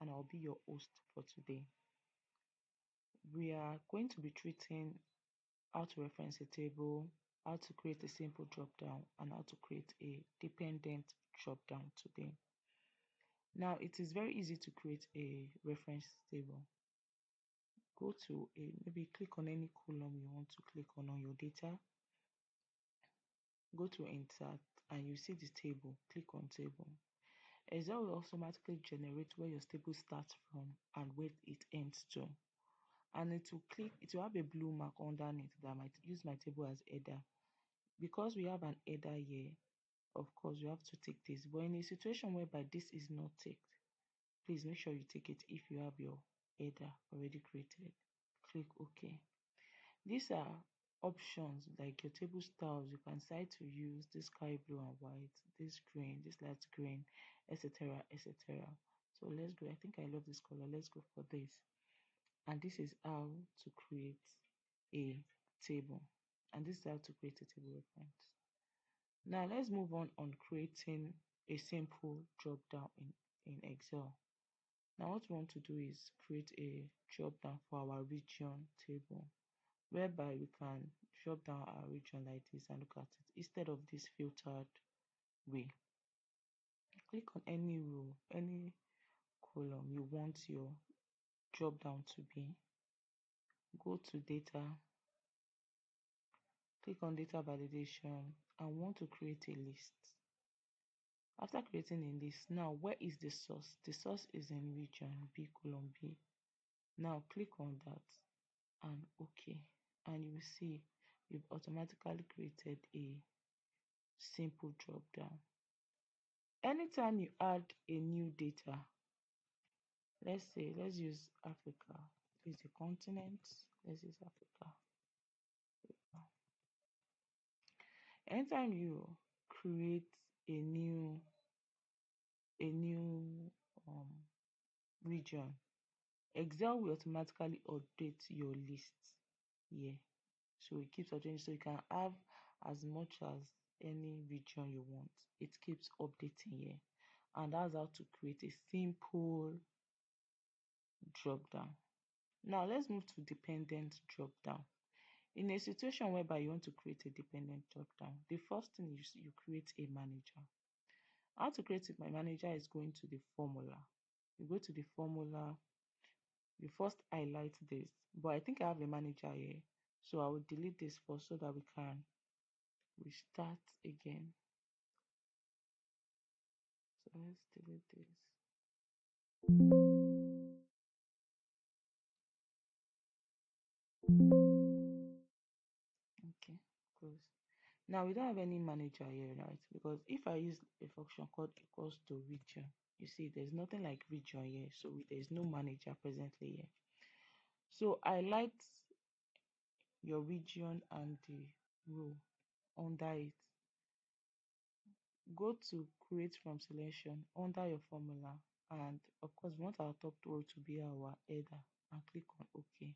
and I'll be your host for today. We are going to be treating how to reference a table, how to create a simple dropdown, and how to create a dependent dropdown today. Now, it is very easy to create a reference table. Go to maybe click on any column you want to click on your data. Go to insert and you see the table. Click on table. Excel will automatically generate where your table starts from and where it ends to. And it will have a blue mark underneath that might use my table as header. Because we have an header here, of course, you have to take this. But in a situation whereby this is not ticked, please make sure you take it if you have your header already created. Click OK. These are options like your table styles. You can decide to use this sky blue and white, this green, this light green, etc. etc. So let's go. I think I love this color. Let's go for this. And this is how to create a table. And this is how to create a table reference. Now let's move on creating a simple drop down in Excel. Now what we want to do is create a drop down for our region table, whereby we can drop down our region like this and look at it instead of this filtered way. Click on any row, any column you want your drop down to be. Go to data, click on data validation, and want to create a list. After creating a list, now where is the source? The source is in region B column B. Now click on that and OK, and you will see you've automatically created a simple drop down. Anytime you add a new data, let's use Africa. Is the continent. Let's use Africa. Anytime you create a new region, Excel will automatically update your list here. So it keeps updating, so you can have as much as any region you want. It keeps updating here. And that's how to create a simple drop down. Now let's move to dependent drop down. In a situation whereby you want to create a dependent drop down, the first thing is you create a manager. How to create my manager is going to the formula. You go to the formula, you first highlight this, but I think I have a manager here, so I will delete this first so that we can restart again. So let's delete this. Okay, close. Now we don't have any manager here, right? Because if I use a function called equals to region, you see there's nothing like region here, so there's no manager presently here. So highlight your region and the row under it. Go to create from selection under your formula, and of course we want our top row to be our header, and click on OK.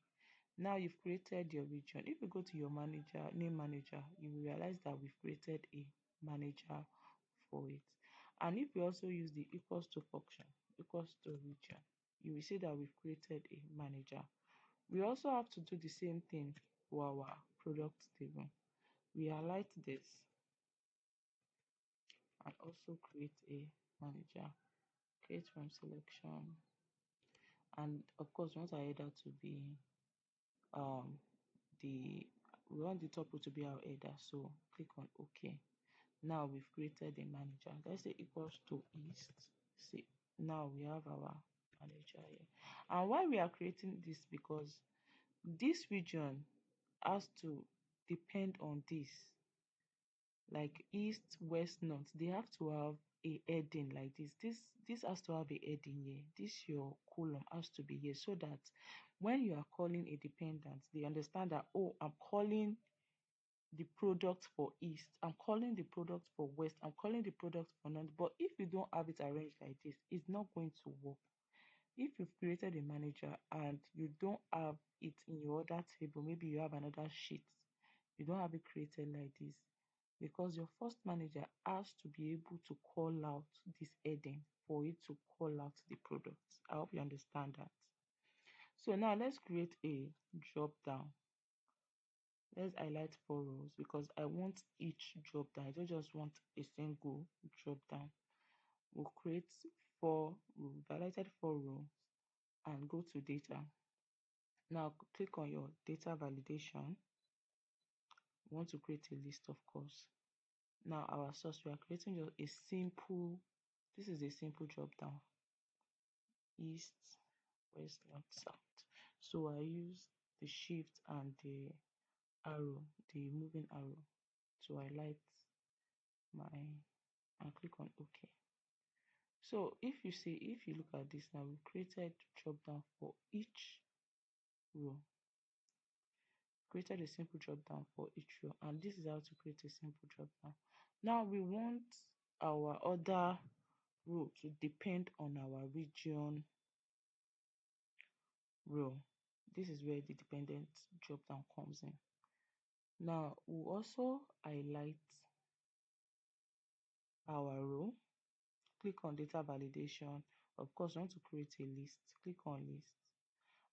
Now you've created your region. If you go to your manager, name manager, you will realize that we've created a manager for it. And if we also use the equals to function, equals to region, you will see that we've created a manager. We also have to do the same thing for our product table. We highlight this and also create a manager. Create from selection, and of course we want our header to be we want the top row to be our header, so click on OK. Now we've created a manager. Let's say equals to east. See, now we have our manager here. And why we are creating this, because this region has to depend on this, like east, west, north. They have to have a heading like this has to have a heading here. This your column has to be here, so that when you are calling a dependent, they understand that, oh, I'm calling the product for east, I'm calling the product for west, I'm calling the product for north. But if you don't have it arranged like this, it's not going to work. If you've created a manager and you don't have it in your other table, maybe you have another sheet, you don't have it created like this, because your first manager has to be able to call out this heading. for it to call out the product. I hope you understand that. So now let's create a drop down. Let's highlight 4 rows because I want each drop down. I don't just want a single drop down. We'll create 4 rows, highlighted 4 rows, and go to data. Now click on your data validation. We want to create a list, of course. Now our source, we are creating just a simple, this is a simple drop down, east, west, north, south. So I use the shift and the arrow, the moving arrow, to highlight my, and click on OK. So if you look at this now, we've created drop down for each row. Created a simple drop down for each row, and this is how to create a simple drop down. Now we want our other row to depend on our region row. This is where the dependent drop down comes in. Now we'll also highlight our row, click on data validation. Of course, we want to create a list, click on list,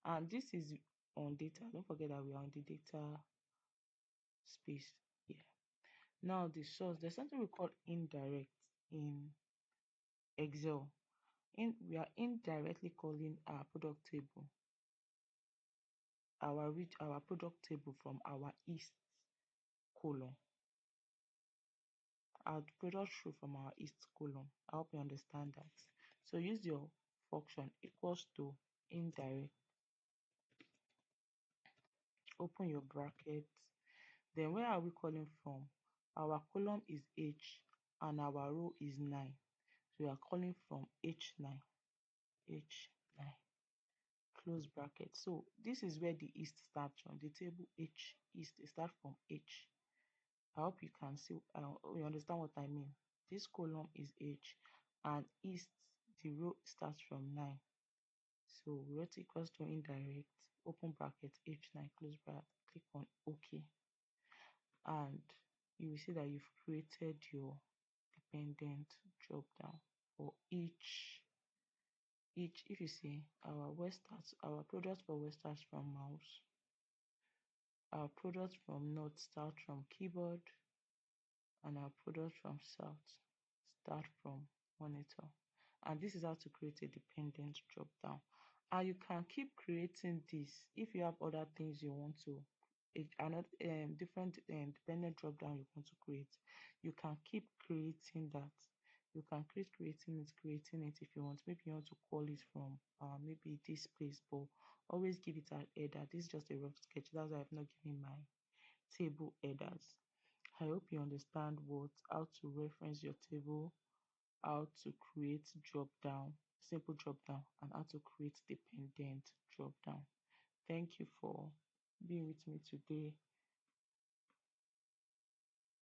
and this is on data. Don't forget that we are on the data space here. Now the source, there's something we call indirect in Excel. We are indirectly calling our product table, our product table from our east column. Our product row from our east column. I hope you understand that. So use your function equals to indirect. Open your bracket. Then where are we calling from? Our column is H and our row is 9. So we are calling from H9. H9. Close bracket. So this is where the east starts from. The table H east start from H. I hope you can see, you understand what I mean. This column is H and east, the row starts from 9. So we wrote equals to indirect, open bracket, H9, close bracket, click on OK. And you will see that you've created your dependent drop down for each, if you see our our product for west starts from mouse, our product from north start from keyboard, and our product from south start from monitor. And this is how to create a dependent drop down. And you can keep creating this if you have other things you want to, another different dependent drop down you want to create. You can keep creating that. You can keep creating it if you want. Maybe you want to call it from maybe this place, but always give it a header. This is just a rough sketch. That's why I've not given my table headers. I hope you understand how to reference your table, how to create drop down, simple drop down, and how to create dependent drop down. Thank you for being with me today.